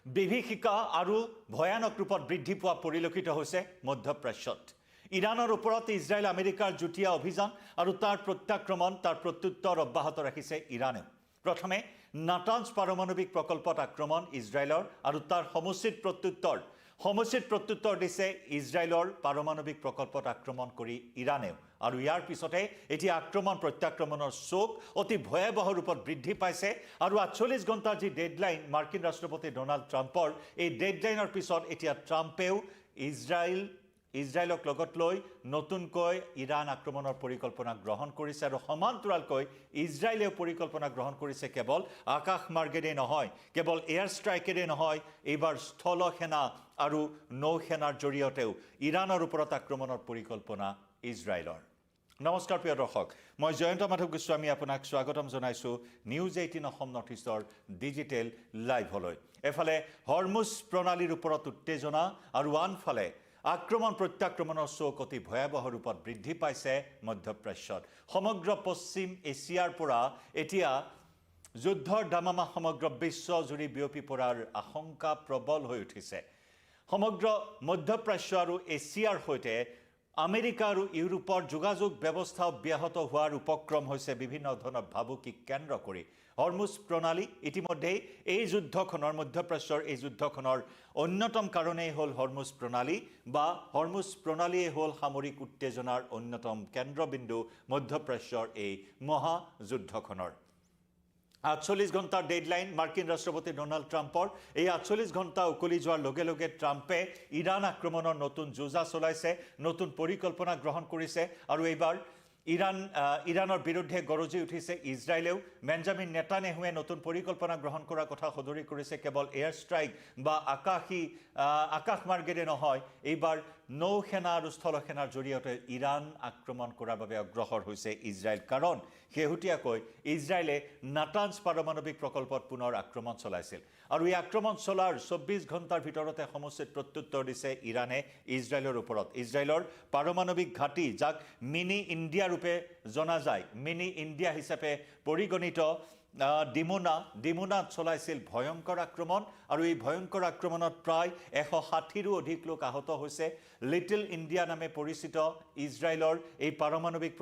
বিভীষিকা আৰু ভয়ানক ৰূপত বৃদ্ধি পোৱা পৰিলক্ষিত হৈছে মধ্যপ্ৰাচ্যত ইৰাণৰ ওপৰত ইজৰাইল আমেৰিকাৰ যুটীয়া অভিযান আৰু তাৰ প্ৰত্যাক্ৰমণ তাৰ প্ৰত্যুত্তৰ অব্যাহত ৰাখিছে ইৰাণে প্ৰথমে নাটাঞ্জ পাৰমাণৱিক প্ৰকল্পত আক্ৰমণ ইজৰাইলৰ আৰু তাৰ সমুচিত প্ৰত্যুত্তৰ দিছে ইজৰাইলৰ পাৰমাণৱিক প্ৰকল্পত আক্ৰমণ কৰি ইৰাণেও আৰু ইয়াৰ পিছতে এতিয়া আক্ৰমণ প্ৰত্যাক্ৰমণৰ শোক অতি ভয়াবহ ৰূপত বৃদ্ধি পাইছে আৰু ৪৮ ঘণ্টাৰ যি ডেডলাইন মাৰ্কিন ৰাষ্ট্ৰপতি ডোনাল্ড ট্ৰাম্পৰ এই ডেডলাইনৰ পিছত এতিয়া ট্ৰাম্পেও ইজৰাইলক লগত লৈ নতুনকৈ ইৰাণ আক্ৰমণৰ পৰিকল্পনা গ্ৰহণ কৰিছে আৰু সমান্তৰালকৈ ইজৰাইলেও পৰিকল্পনা গ্ৰহণ কৰিছে কেৱল আকাশ মাৰ্গেৰে নহয় কেৱল এয়াৰ ষ্ট্ৰাইকেৰে নহয় এইবাৰ স্থল সেনা আৰু নৌ সেনাৰ জৰিয়তেও ইৰাণৰ ওপৰত আক্ৰমণৰ পৰিকল্পনা ইজৰাইলৰ নমস্কাৰ প্ৰিয় দৰ্শক মই জয়ন্ত মাধৱ গোস্বামী আপোনাক স্বাগতম জনাইছো নিউজ 18 অসম নৰ্থ ইষ্টৰ ডিজিটেল লাইভলৈ এফালে হৰমুজ প্ৰণালীৰ ওপৰত উত্তেজনা আৰু আনফালে আক্ৰমণ প্ৰত্যাক্ৰমণৰ শোক অতি ভয়াবহ ৰূপত বৃদ্ধি পাইছে মধ্যপ্ৰাচ্যত সমগ্ৰ পশ্চিম এছিয়াৰ পৰা এতিয়া যুদ্ধৰ দামামা সমগ্ৰ বিশ্বজুৰি বিয়পি পৰাৰ আশংকা প্ৰবল হৈ উঠিছে সমগ্ৰ মধ্যপ্ৰাচ্য আৰু এছিয়াৰ সৈতে আমেৰিকা আৰু ইউৰোপৰ যোগাযোগ ব্যৱস্থা অব্যাহত হোৱাৰ উপক্ৰম হৈছে বিভিন্ন ধৰণৰ ভাবুকি কেন্দ্ৰ কৰি হৰমুজ প্ৰণালী ইতিমধ্যে এই যুদ্ধখনৰ মধ্যপ্ৰাচ্যৰ এই যুদ্ধখনৰ অন্যতম কাৰণেই হ'ল হৰমুজ প্ৰণালী বা হৰমুজ প্ৰণালীয়ে হ'ল সামৰিক উত্তেজনাৰ অন্যতম কেন্দ্ৰবিন্দু মধ্যপ্ৰাচ্যৰ এই মহাযুদ্ধখনৰ ৪৮ ঘণ্টাৰ ডেডলাইন মাৰ্কিন ৰাষ্ট্ৰপতি ডোনাল্ড ট্ৰাম্পৰ এই ৪৮ ঘণ্টা উকলি যোৱাৰ লগে লগে ট্ৰাম্পে ইৰাণ আক্ৰমণৰ নতুন যোজা চলাইছে নতুন পৰিকল্পনা গ্ৰহণ কৰিছে আৰু এইবাৰ ইৰাণৰ বিৰুদ্ধে গৰজি উঠিছে ইজৰাইলেও বেঞ্জামিন নেতানেহুৱে নতুন পৰিকল্পনা গ্ৰহণ কৰাৰ কথা সদৰি কৰিছে কেৱল এয়াৰ ষ্ট্ৰাইক বা আকাশ মাৰ্গেৰে নহয় এইবাৰ নৌ সেনা আৰু স্থল সেনাৰ জৰিয়তে ইৰাণ আক্ৰমণ কৰাৰ বাবে অগ্ৰসৰ হৈছে ইজৰাইল কাৰণ শেহতীয়াকৈ ইজৰাইলে নাটাঞ্জ পাৰমাণৱিক প্ৰকল্পত পুনৰ আক্ৰমণ চলাইছিল আৰু এই আক্ৰমণ চলাৰ ২৪ ঘণ্টাৰ ভিতৰতে সমুচিত প্ৰত্যুত্তৰ দিছে ইৰাণে ইজৰাইলৰ ওপৰত ইজৰাইলৰ পাৰমাণৱিক ঘাটি যাক মিনি ইণ্ডিয়া ৰূপে জনা যায় মিনি ইণ্ডিয়া হিচাপে পৰিগণিত ডিমোনাত চলাইছিল ভয়ংকৰ আক্ৰমণ আৰু এই ভয়ংকৰ আক্ৰমণত প্ৰায় ১৬০ৰো অধিক লোক আহত হৈছে লিটল ইণ্ডিয়া নামে পৰিচিত ইজৰাইলৰ এই পাৰমাণৱিক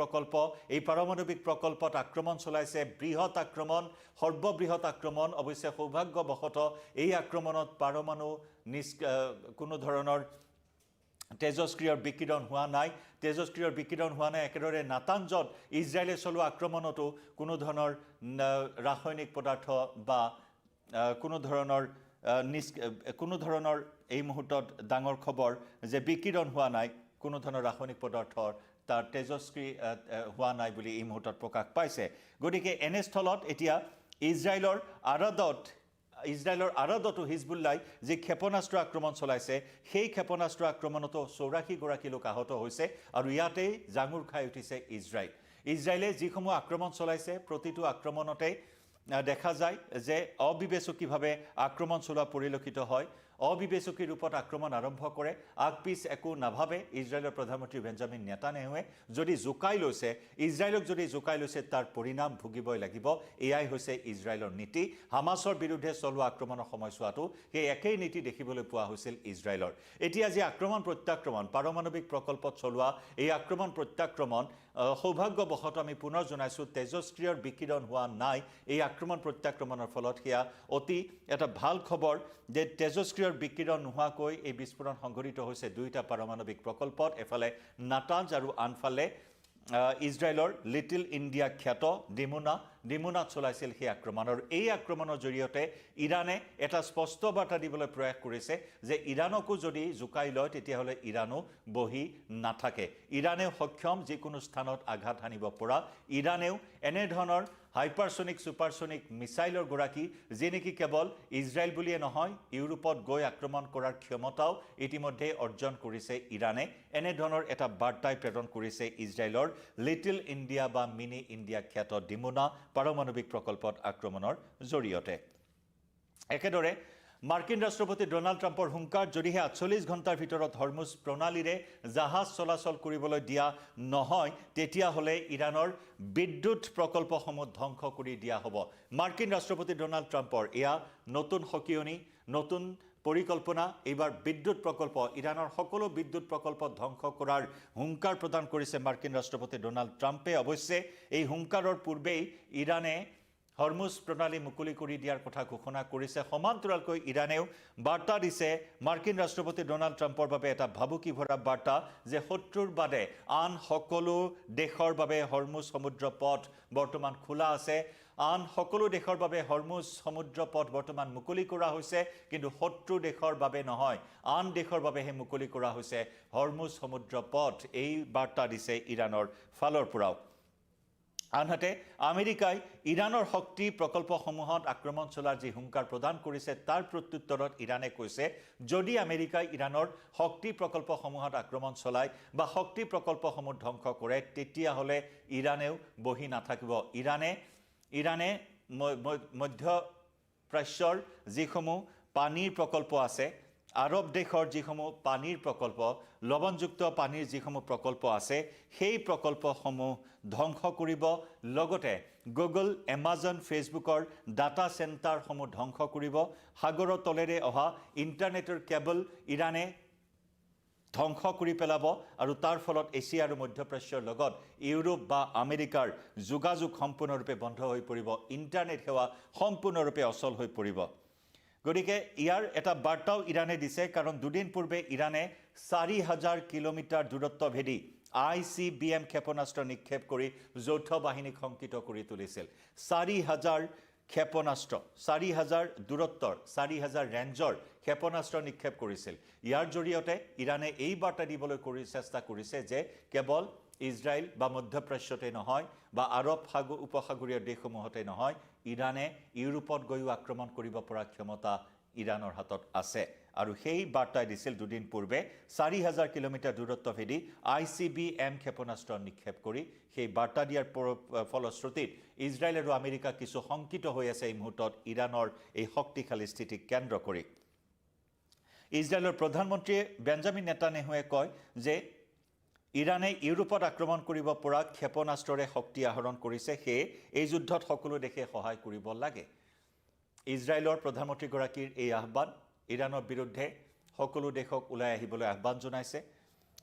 প্ৰকল্পত আক্ৰমণ চলাইছে বৃহৎ আক্ৰমণ সৰ্ববৃহৎ আক্ৰমণ অৱশ্যে সৌভাগ্যবশতঃ এই আক্ৰমণত পৰমাণু কোনো ধৰণৰ তেজস্ক্ৰিয়ৰ বিকিৰণ হোৱা নাই একেদৰে নাটাঞ্জত ইজৰাইলে চলোৱা আক্ৰমণতো কোনো ধৰণৰ ৰাসায়নিক পদাৰ্থ বা কোনো ধৰণৰ এই মুহূৰ্তত ডাঙৰ খবৰ যে বিকিৰণ হোৱা নাই কোনো ধৰণৰ ৰাসায়নিক পদাৰ্থৰ তাৰ তেজস্ক্ৰি হোৱা নাই বুলি এই মুহূৰ্তত প্ৰকাশ পাইছে গতিকে এনে স্থলত এতিয়া ইজৰাইলৰ আৰাদতো হিজবুল্লাই যি ক্ষেপণাস্ত্ৰ আক্ৰমণ চলাইছে সেই ক্ষেপণাস্ত্ৰ আক্ৰমণতো ৮৪ গৰাকী লোক আহত হৈছে আৰু ইয়াতেই জাঙুৰ খাই উঠিছে ইজৰাইলে যিসমূহ আক্ৰমণ চলাইছে প্ৰতিটো আক্ৰমণতে দেখা যায় যে অবিবেচকীভাৱে আক্ৰমণ চলোৱা পৰিলক্ষিত হয় অবিবেচকী ৰূপত আক্ৰমণ আৰম্ভ কৰে আগপিছ একো নাভাবে ইজৰাইলৰ প্ৰধানমন্ত্ৰী বেঞ্জামিন নেতানেহুৱে ইজৰাইলক যদি জোকাই লৈছে তাৰ পৰিণাম ভুগিবই লাগিব এয়াই হৈছে ইজৰাইলৰ নীতি হামাছৰ বিৰুদ্ধে চলোৱা আক্ৰমণৰ সময়ছোৱাতো সেই একেই নীতি দেখিবলৈ পোৱা হৈছিল ইজৰাইলৰ এতিয়া যে আক্ৰমণ প্ৰত্যাক্ৰমণ পাৰমাণৱিক প্ৰকল্পত চলোৱা এই আক্ৰমণ প্ৰত্যাক্ৰমণ সৌভাগ্যবশতঃ আমি পুনৰ জনাইছোঁ তেজস্ক্ৰিয়ৰ বিকিৰণ হোৱা নাই এই আক্ৰমণ প্ৰত্যাক্ৰমণৰ ফলত সেয়া অতি এটা ভাল খবৰ যে তেজস্ক্ৰিয়ৰ বিকিৰণ নোহোৱাকৈ এই বিস্ফোৰণ সংঘটিত হৈছে দুইটা পাৰমাণৱিক প্ৰকল্পত এফালে নাটাঞ্জ আৰু আনফালে ইজৰাইলৰ লিটল ইণ্ডিয়া খ্যাত ডিমোনাত চলাইছিল সেই আক্ৰমণ আৰু এই আক্ৰমণৰ জৰিয়তে ইৰাণে এটা স্পষ্ট বাৰ্তা দিবলৈ প্ৰয়াস কৰিছে যে ইৰাণকো যদি জোকাই লয় তেতিয়াহ'লে ইৰাণো বহি নাথাকে ইৰাণেও সক্ষম যিকোনো স্থানত আঘাত হানিব পৰা ইৰাণেও এনেধৰণৰ হাইপাৰসনিক সুপাৰসনিক মিসাইলৰ গৰাকী যে নেকি কেৱল ইজৰাইল বুলিয়ে নহয় ইউৰোপত গৈ আক্ৰমণ কৰাৰ ক্ষমতাও ইতিমধ্যে অৰ্জন কৰিছে ইৰাণে এনে ধৰণৰ এটা বাৰ্তাই প্ৰেৰণ কৰিছে ইজৰাইলৰ লিটল ইণ্ডিয়া বা মিনি ইণ্ডিয়া খ্যাত ডিমোনা পাৰমাণৱিক প্ৰকল্পত আক্ৰমণৰ জৰিয়তে একেদৰে মাৰ্কিন ৰাষ্ট্ৰপতি ডোনাল্ড ট্ৰাম্পৰ হুংকাৰ যদিহে ৪৮ ঘণ্টাৰ ভিতৰত হৰমুজ প্ৰণালীৰে জাহাজ চলাচল কৰিবলৈ দিয়া নহয় তেতিয়াহ'লে ইৰাণৰ বিদ্যুৎ প্ৰকল্পসমূহ ধ্বংস কৰি দিয়া হ'ব মাৰ্কিন ৰাষ্ট্ৰপতি ডোনাল্ড ট্ৰাম্পৰ এয়া নতুন নতুন পৰিকল্পনা এইবাৰ বিদ্যুৎ প্ৰকল্প ইৰাণৰ সকলো বিদ্যুৎ প্ৰকল্প ধ্বংস কৰাৰ হুংকাৰ প্ৰদান কৰিছে মাৰ্কিন ৰাষ্ট্ৰপতি ডোনাল্ড ট্ৰাম্পে অৱশ্যে এই হুংকাৰৰ পূৰ্বেই ইৰাণে হৰমুজ প্ৰণালী মুকলি কৰি দিয়াৰ কথা ঘোষণা কৰিছে সমান্তৰালকৈ ইৰাণেও বাৰ্তা দিছে মাৰ্কিন ৰাষ্ট্ৰপতি ডোনাল্ড ট্ৰাম্পৰ বাবে এটা ভাবুকি ভৰা বাৰ্তা যে শত্ৰুৰ বাদে আন সকলো দেশৰ বাবে হৰমুজ সমুদ্ৰ পথ বৰ্তমান খোলা আছে আন সকলো দেশৰ বাবে হৰমুজ সমুদ্ৰ পথ বৰ্তমান মুকলি কৰা হৈছে কিন্তু শত্ৰু দেশৰ বাবে নহয় আন দেশৰ বাবেহে মুকলি কৰা হৈছে হৰমুজ সমুদ্ৰ পথ এই বাৰ্তা দিছে ইৰাণৰ ফালৰ পৰাও আনহাতে আমেৰিকাই ইৰাণৰ শক্তি প্ৰকল্পসমূহত আক্ৰমণ চলাৰ যি হুংকাৰ প্ৰদান কৰিছে তাৰ প্ৰত্যুত্তৰত ইৰাণে কৈছে যদি আমেৰিকাই ইৰাণৰ শক্তি প্ৰকল্পসমূহত আক্ৰমণ চলায় বা শক্তি প্ৰকল্পসমূহ ধ্বংস কৰে তেতিয়াহ'লে ইৰাণেও বহি নাথাকিব ইৰাণে মধ্য প্ৰাচ্যৰ যিসমূহ পানীৰ প্ৰকল্প আছে আৰব দেশৰ যিসমূহ পানীৰ প্ৰকল্প লৱণযুক্ত পানীৰ যিসমূহ প্ৰকল্প আছে সেই প্ৰকল্পসমূহ ধ্বংস কৰিব লগতে গুগল এমাজন ফেচবুকৰ ডাটা চেণ্টাৰসমূহ ধ্বংস কৰিব সাগৰৰ তলেৰে অহা ইণ্টাৰনেটৰ কেবল ইৰাণে ধ্বংস কৰি পেলাব আৰু তাৰ ফলত এছিয়া আৰু মধ্যপ্ৰাচ্যৰ লগত ইউৰোপ বা আমেৰিকাৰ যোগাযোগ সম্পূৰ্ণৰূপে বন্ধ হৈ পৰিব ইণ্টাৰনেট সেৱা সম্পূৰ্ণৰূপে অচল হৈ পৰিব গতিকে ইয়াৰ এটা বাৰ্তাও ইৰাণে দিছে কাৰণ দুদিন পূৰ্বে ইৰাণে ৪,০০০ কিলোমিটাৰ দূৰত্ব ভেদি ICBM ক্ষেপণাস্ত্ৰ নিক্ষেপ কৰি যৌথ বাহিনীক শংকিত কৰি তুলিছিল ৪,০০০ ক্ষেপণাস্ত্ৰ ৪,০০০ দূৰত্বৰ ৪,০০০ ৰেঞ্জৰ ক্ষেপণাস্ত্ৰ নিক্ষেপ কৰিছিল ইয়াৰ জৰিয়তে ইৰাণে এই বাৰ্তা দিবলৈ চেষ্টা কৰিছে যে কেৱল ইজৰাইল বা মধ্যপ্ৰাচ্যতে নহয় বা আৰব উপসাগৰীয় দেশসমূহতে নহয় ইৰাণে ইউৰোপত গৈও আক্ৰমণ কৰিব পৰা ক্ষমতা ইৰাণৰ হাতত আছে আৰু সেই বাৰ্তাই দিছিল দুদিন পূৰ্বে ৪,০০০ কিলোমিটাৰ দূৰত্ব ভেদি ICBM ক্ষেপণাস্ত্ৰ নিক্ষেপ কৰি সেই বাৰ্তা দিয়াৰ ফলশ্ৰুতিত ইজৰাইল আৰু আমেৰিকা কিছু শংকিত হৈ আছে এই মুহূৰ্তত ইৰাণৰ এই শক্তিশালী স্থিতিক কেন্দ্ৰ কৰি ইজৰাইলৰ প্ৰধানমন্ত্ৰী বেঞ্জামিন নেতান্যাহুৱে কয় যে ইৰাণে ইউৰোপত আক্ৰমণ কৰিব পৰা ক্ষেপণাস্ত্ৰৰে শক্তি আহৰণ কৰিছে সেয়ে এই যুদ্ধত সকলো দেশে সহায় কৰিব লাগে ইজৰাইলৰ প্ৰধানমন্ত্ৰীগৰাকীৰ এই আহ্বান ইৰাণৰ বিৰুদ্ধে সকলো দেশক ওলাই আহিবলৈ আহ্বান জনাইছে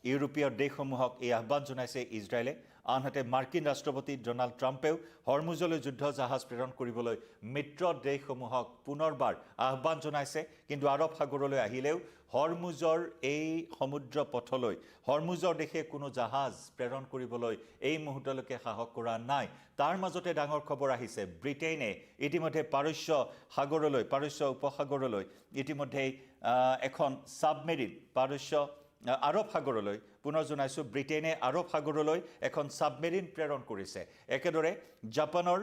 ইউৰোপীয় দেশসমূহক এই আহ্বান জনাইছে ইজৰাইলে আনহাতে মাৰ্কিন ৰাষ্ট্ৰপতি ডোনাল্ড ট্ৰাম্পেও হৰমুজলৈ যুদ্ধ জাহাজ প্ৰেৰণ কৰিবলৈ মিত্ৰ দেশসমূহক পুনৰবাৰ আহ্বান জনাইছে কিন্তু আৰব সাগৰলৈ আহিলেও হৰমুজৰ এই সমুদ্ৰ পথলৈ হৰমুজৰ দেশে কোনো জাহাজ প্ৰেৰণ কৰিবলৈ এই মুহূৰ্তলৈকে সাহস কৰা নাই তাৰ মাজতে ডাঙৰ খবৰ আহিছে ব্ৰিটেইনে ইতিমধ্যে পাৰস্য উপসাগৰলৈ ইতিমধ্যে এখন সাবমেৰিন পাৰস্য আৰব সাগৰলৈ পুনৰ জনাইছো ব্ৰিটেইনে আৰব সাগৰলৈ এখন সাবমেৰিন প্ৰেৰণ কৰিছে একেদৰে জাপানৰ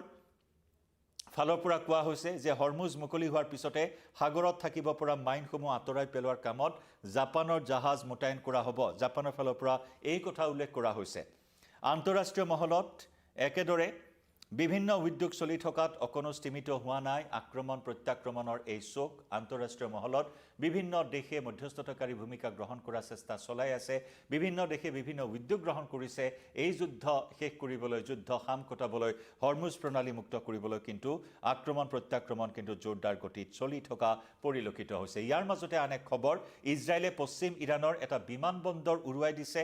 ফালৰ পৰা কোৱা হৈছে যে হৰমুজ মুকলি হোৱাৰ পিছতে সাগৰত থাকিব পৰা মাইনসমূহ আঁতৰাই পেলোৱাৰ কামত জাপানৰ জাহাজ মোতায়েন কৰা হ'ব জাপানৰ ফালৰ পৰা এই কথা উল্লেখ কৰা হৈছে আন্তঃৰাষ্ট্ৰীয় মহলত একেদৰে বিভিন্ন উদ্যোগ চলি থকাত অকণো স্থিমিত হোৱা নাই আক্ৰমণ প্ৰত্যাক্ৰমণৰ এই চোক আন্তঃৰাষ্ট্ৰীয় মহলত বিভিন্ন দেশে মধ্যস্থতাকাৰী ভূমিকা গ্ৰহণ কৰাৰ চেষ্টা চলাই আছে বিভিন্ন দেশে বিভিন্ন উদ্যোগ গ্ৰহণ কৰিছে এই যুদ্ধ শেষ কৰিবলৈ যুদ্ধ সাম কটাবলৈ হৰমুজ প্ৰণালী মুক্ত কৰিবলৈ কিন্তু আক্ৰমণ প্ৰত্যাক্ৰমণ কিন্তু জোৰদাৰ গতিত চলি থকা পৰিলক্ষিত হৈছে ইয়াৰ মাজতে আন এক খবৰ ইজৰাইলে পশ্চিম ইৰাণৰ এটা বিমানবন্দৰ উৰুৱাই দিছে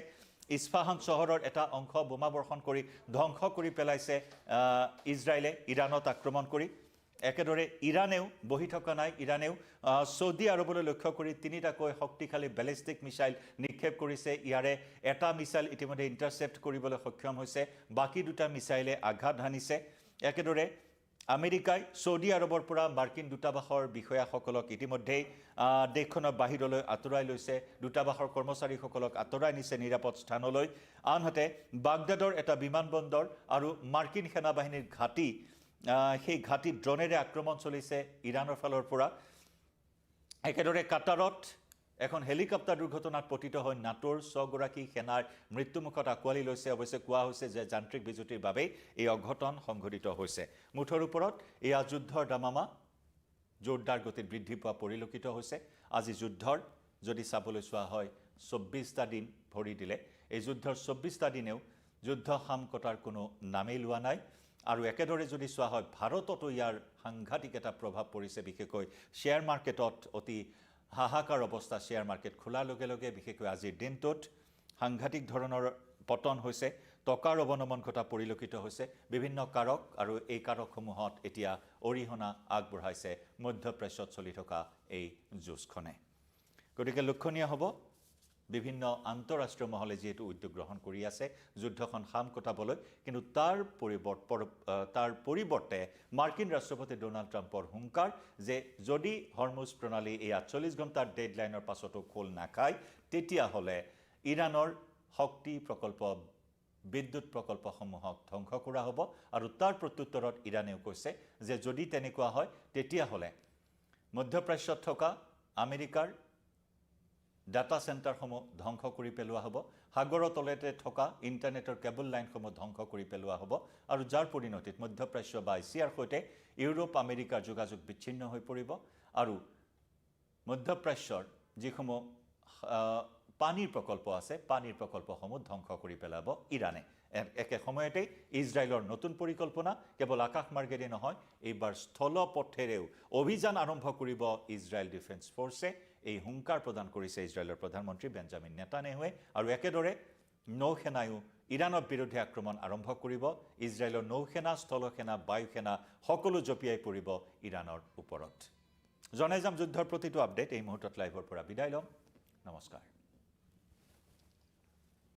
ইস্ফাহান চহৰৰ এটা অংশ বোমা বৰ্ষণ কৰি ধ্বংস কৰি পেলাইছে ইজৰাইলে ইৰাণত আক্ৰমণ কৰি একেদৰে ইৰাণেও বহি থকা নাই ইৰাণেও সৌদি আৰবলৈ লক্ষ্য কৰি তিনিটাকৈ শক্তিশালী বেলিষ্টিক মিছাইল নিক্ষেপ কৰিছে ইয়াৰে এটা মিছাইল ইতিমধ্যে ইণ্টাৰচেপ্ট কৰিবলৈ সক্ষম হৈছে বাকি দুটা মিছাইলে আঘাত হানিছে একেদৰে আমেৰিকাই সৌদি আৰবৰ পৰা মাৰ্কিন দূতাবাসৰ বিষয়াসকলক ইতিমধ্যেই দেশখনৰ বাহিৰলৈ আঁতৰাই লৈছে দূতাবাসৰ কৰ্মচাৰীসকলক আঁতৰাই নিছে নিৰাপদ স্থানলৈ আনহাতে বাগদাদৰ এটা বিমানবন্দৰ আৰু মাৰ্কিন সেনাবাহিনীৰ ঘাটি সেই ঘাটিত ড্ৰোনেৰে আক্ৰমণ চলিছে ইৰাণৰ ফালৰ পৰা একেদৰে কাটাৰত এখন হেলিকপ্টাৰ দুৰ্ঘটনাত পতিত হৈ নাটোৰ ৬ গৰাকী সেনাৰ মৃত্যুমুখত আকোৱালি লৈছে অৱশ্যে কোৱা হৈছে যে যান্ত্ৰিক বিজুতিৰ বাবে এই অঘটন সংঘটিত হৈছে মুঠৰ ওপৰত এয়া যুদ্ধৰ দামামা জোৰদাৰ গতিত বৃদ্ধি পোৱা পৰিলক্ষিত হৈছে আজি যুদ্ধৰ যদি চাবলৈ চোৱা হয় ২৪টা দিন ভৰি দিলে এই যুদ্ধৰ ২৪টা দিনেও যুদ্ধ সাম কটাৰ কোনো নামেই লোৱা নাই আৰু একেদৰে যদি চোৱা হয় ভাৰততো ইয়াৰ সাংঘাতিক এটা প্ৰভাৱ পৰিছে বিশেষকৈ শ্বেয়াৰ মাৰ্কেটত অতি হাহাকাৰ অৱস্থা শ্বেয়াৰ মাৰ্কেট খোলাৰ লগে লগে বিশেষকৈ আজিৰ দিনটোত সাংঘাতিক ধৰণৰ পতন হৈছে টকাৰ অৱনমন ঘটা পৰিলক্ষিত হৈছে বিভিন্ন কাৰক আৰু এই কাৰকসমূহত এতিয়া অৰিহণা আগবঢ়াইছে মধ্যপ্ৰাচ্যত চলি থকা এই যুঁজখনে গতিকে লক্ষণীয় হ'ব বিভিন্ন আন্তঃৰাষ্ট্ৰীয় মহলে যেহেতু উদ্যোগ গ্ৰহণ কৰি আছে যুদ্ধখন সাম কটাবলৈ কিন্তু তাৰ পৰিৱৰ্তে মাৰ্কিন ৰাষ্ট্ৰপতি ডোনাল্ড ট্ৰাম্পৰ হুংকাৰ যে যদি হৰমুজ প্ৰণালী এই 48 ঘণ্টাৰ ডেডলাইনৰ পাছতো খোল নাখায় তেতিয়াহ'লে ইৰাণৰ শক্তি প্ৰকল্প বিদ্যুৎ প্ৰকল্পসমূহক ধ্বংস কৰা হ'ব আৰু তাৰ প্ৰত্যুত্তৰত ইৰাণেও কৈছে যে যদি তেনেকুৱা হয় তেতিয়াহ'লে মধ্যপ্ৰাচ্যত থকা আমেৰিকাৰ ডাটা চেণ্টাৰসমূহ ধ্বংস কৰি পেলোৱা হ'ব সাগৰৰ তলতে থকা ইণ্টাৰনেটৰ কেবল লাইনসমূহ ধ্বংস কৰি পেলোৱা হ'ব আৰু যাৰ পৰিণতিত মধ্যপ্ৰাচ্য বা এছিয়াৰ সৈতে ইউৰোপ আমেৰিকাৰ যোগাযোগ বিচ্ছিন্ন হৈ পৰিব আৰু মধ্যপ্ৰাচ্যৰ যিসমূহ পানীৰ প্ৰকল্প আছে পানীৰ প্ৰকল্পসমূহ ধ্বংস কৰি পেলাব ইৰাণে একে সময়তে ইজৰাইলৰ নতুন পৰিকল্পনা কেৱল আকাশমাৰ্গেৰে নহয় এইবাৰ স্থলপথেৰেও অভিযান আৰম্ভ কৰিব ইজৰাইল ডিফেন্স ফৰ্চে এই হুংকাৰ প্ৰদান কৰিছে ইজৰাইলৰ প্ৰধানমন্ত্ৰী বেঞ্জামিন নেতানেহুৱে আৰু একেদৰে নৌসেনায়ো ইৰাণৰ বিৰুদ্ধে আক্ৰমণ আৰম্ভ কৰিব ইজৰাইলৰ নৌসেনা স্থলসেনা বায়ুসেনা সকলো জপিয়াই পৰিব ইৰাণৰ ওপৰত জনাই যাম যুদ্ধৰ প্ৰতিটো আপডেট এই মুহূৰ্তত লাইভৰ পৰা বিদায় ল'ম নমস্কাৰ